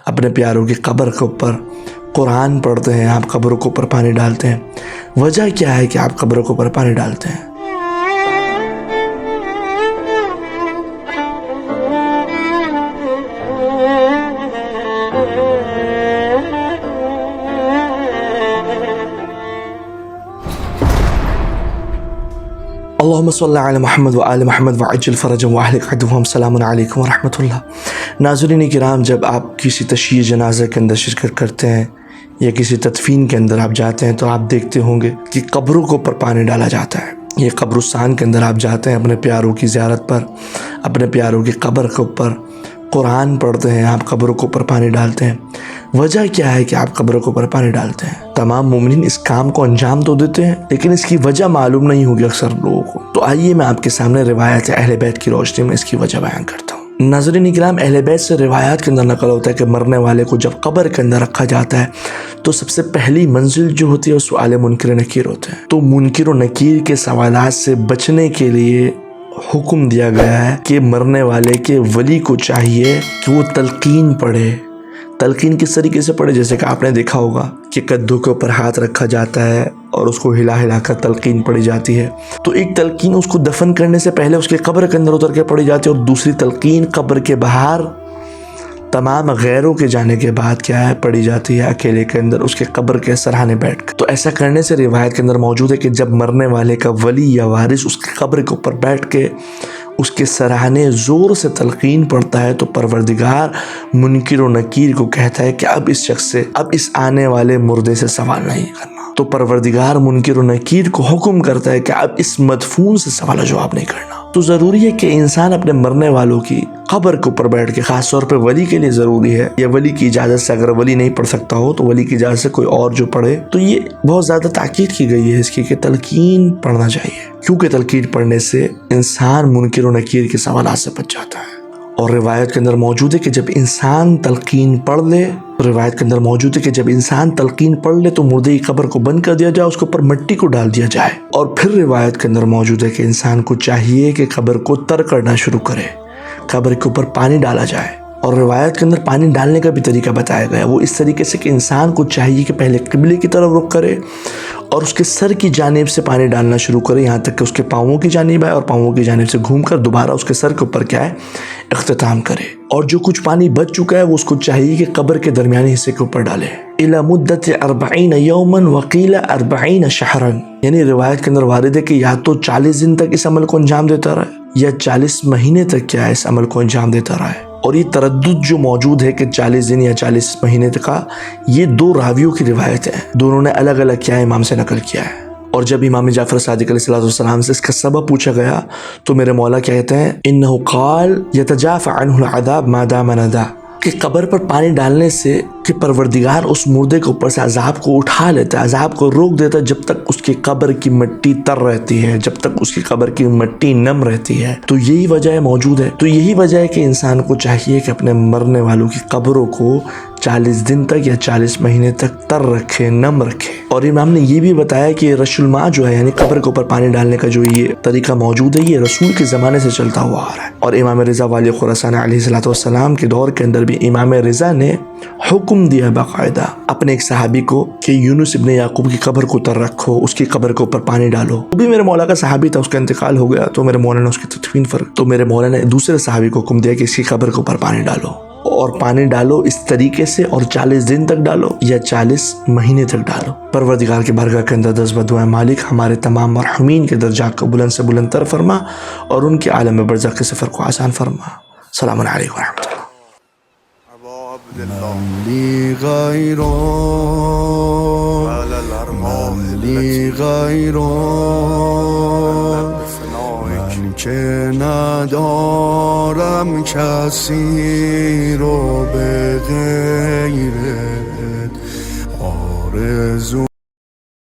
اپنے پیاروں کی قبر کے اوپر قرآن پڑھتے ہیں، آپ قبروں کے اوپر پانی ڈالتے ہیں، وجہ کیا ہے کہ آپ قبروں کے اوپر پانی ڈالتے ہیں؟ اللہم صلی علی محمد وآل محمد وعجل فرجهم واہلک عدوهم۔ السلام علیکم ورحمۃ اللہ۔ ناظرین کرام، جب آپ کسی تشییع جنازہ کے اندر شرکت کرتے ہیں یا کسی تدفین کے اندر آپ جاتے ہیں تو آپ دیکھتے ہوں گے کہ قبروں کے اوپر پانی ڈالا جاتا ہے۔ یہ قبرستان کے اندر آپ جاتے ہیں اپنے پیاروں کی زیارت پر، اپنے پیاروں کی قبر کے اوپر قرآن پڑھتے ہیں، آپ قبروں کے اوپر پانی ڈالتے ہیں، وجہ کیا ہے کہ آپ قبروں کے اوپر پانی ڈالتے ہیں؟ تمام مومنین اس کام کو انجام تو دیتے ہیں لیکن اس کی وجہ معلوم نہیں ہوگی اکثر لوگوں کو۔ تو آئیے میں آپ کے سامنے روایت اہل بیت کی روشنی میں اس کی وجہ بیان کرتا ہوں۔ ناظرین کرام، اہل بیت سے روایات کے اندر نقل ہوتا ہے کہ مرنے والے کو جب قبر کے اندر رکھا جاتا ہے تو سب سے پہلی منزل جو ہوتی ہے وہ سوال منکر نکیر ہوتے ہیں۔ تو منکر و نکیر کے سوالات سے بچنے کے لیے حکم دیا گیا ہے کہ مرنے والے کے ولی کو چاہیے کہ وہ تلقین پڑھے۔ تلقین کس طریقے سے پڑھے؟ جیسے کہ آپ نے دیکھا ہوگا کہ کدو کے اوپر ہاتھ رکھا جاتا ہے اور اس کو ہلا ہلا کر تلقین پڑھی جاتی ہے۔ تو ایک تلقین اس کو دفن کرنے سے پہلے اس کے قبر کے اندر اتر کے پڑھی جاتی ہے، اور دوسری تلقین قبر کے باہر تمام غیروں کے جانے کے بعد کیا ہے پڑھی جاتی ہے اکیلے کے اندر اس کے قبر کے سرحانے بیٹھ کر۔ تو ایسا کرنے سے روایت کے اندر موجود ہے کہ جب مرنے والے کا ولی یا وارث اس کی قبر کے اوپر بیٹھ کے اس کے سرحانے زور سے تلقین پڑھتا ہے تو پروردگار منکر و نکیر کو کہتا ہے کہ اب اس شخص سے، اب اس آنے والے مردے سے سوال نہیں کرنا۔ تو پروردگار منکر و نکیر کو حکم کرتا ہے کہ اب اس مدفون سے سوال و جواب نہیں کرنا۔ تو ضروری ہے کہ انسان اپنے مرنے والوں کی قبر کے اوپر بیٹھ کے، خاص طور پہ ولی کے لیے ضروری ہے، یا ولی کی اجازت سے، اگر ولی نہیں پڑھ سکتا ہو تو ولی کی اجازت سے کوئی اور جو پڑھے، تو یہ بہت زیادہ تاکید کی گئی ہے اس کی کہ تلقین پڑھنا چاہیے، کیونکہ تلقین پڑھنے سے انسان منکر و نکیر کے سوالات سے بچ جاتا ہے۔ اور روایت کے اندر موجود ہے کہ جب انسان تلقین پڑھ لے، روایت کے اندر موجود ہے کہ جب انسان تلقین پڑھ لے تو مردے کی قبر کو بند کر دیا جائے، اس کے اوپر مٹی کو ڈال دیا جائے، اور پھر روایت کے اندر موجود ہے کہ انسان کو چاہیے کہ قبر کو تر کرنا شروع کرے، قبر کے اوپر پانی ڈالا جائے۔ اور روایت کے اندر پانی ڈالنے کا بھی طریقہ بتایا گیا، وہ اس طریقے سے کہ انسان کو چاہیے کہ پہلے قبلے کی طرف رخ کرے اور اس کے سر کی جانب سے پانی ڈالنا شروع کرے، یہاں تک کہ اس کے پاؤں کی جانب آئے، اور پاؤں کی جانب سے گھوم کر دوبارہ اس کے سر کے اوپر کیا ہے اختتام کرے، اور جو کچھ پانی بچ چکا ہے وہ اس کو چاہیے کہ قبر کے درمیانی حصے کے اوپر ڈالے۔ اِلَى مُدَّةِ 40 يَوْمًا وَقِيلَ 40 شَهْرًا، یعنی روایت کے اندر وارد ہے کہ یا تو 40 دن تک اس عمل کو انجام دیتا رہے یا 40 مہینے تک کیا ہے اس عمل کو انجام دیتا رہے۔ اور یہ تردد جو موجود ہے کہ 40 دن یا 40 مہینے تک کا، یہ دو راویوں کی روایت ہے، دونوں نے الگ الگ کیا ہے امام سے نقل کیا ہے۔ اور جب امام جعفر صادق علیہ السلام سے اس کا سبب پوچھا گیا تو میرے مولا کہتے ہیں انہو قال یتجافى عنہ العذاب ما دام ندا، کہ قبر پر پانی ڈالنے سے کہ پروردگار اس مردے کے اوپر سے عذاب کو اٹھا لیتا ہے، عذاب کو روک دیتا ہے جب تک اس کی قبر کی مٹی تر رہتی ہے، جب تک اس کی قبر کی مٹی نم رہتی ہے۔ تو یہی وجہ موجود ہے، تو یہی وجہ ہے کہ انسان کو چاہیے کہ اپنے مرنے والوں کی قبروں کو 40 دن تک یا 40 مہینے تک تر رکھے، نم رکھے۔ اور امام نے یہ بھی بتایا کہ رش الماء جو ہے یعنی قبر کے اوپر پانی ڈالنے کا جو یہ طریقہ موجود ہے یہ رسول کے زمانے سے چلتا ہوا آ رہا ہے۔ اور امام رضا والی خراسان علیہ السلام کے دور کے اندر بھی امام رضا نے حکم دیا باقاعدہ اپنے ایک صحابی کو کہ یونس ابن یعقوب کی قبر کو تر رکھو، اس کی قبر کے اوپر پانی ڈالو۔ وہ بھی میرے مولا کا صحابی تھا، اس کا انتقال ہو گیا تو میرے مولا نے اس کی تدفین فرق، تو میرے مولا نے دوسرے صحابی کو حکم دیا کہ اس کی قبر کے اوپر پانی ڈالو، اور پانی ڈالو اس طریقے سے، اور 40 دن تک ڈالو یا 40 مہینے تک ڈالو۔ پروردگار کی بارگاہ کے اندر دست بدعائیں مالک ہمارے تمام مرحومین کے درجات کو بلند سے بلند تر فرما اور ان کے عالم برزخ کے سفر کو آسان فرما۔ السلام علیکم ورحمۃ اللہ۔ مالی غیرو مالی غیرو من که ندارم کسی رو به غیرت آرزو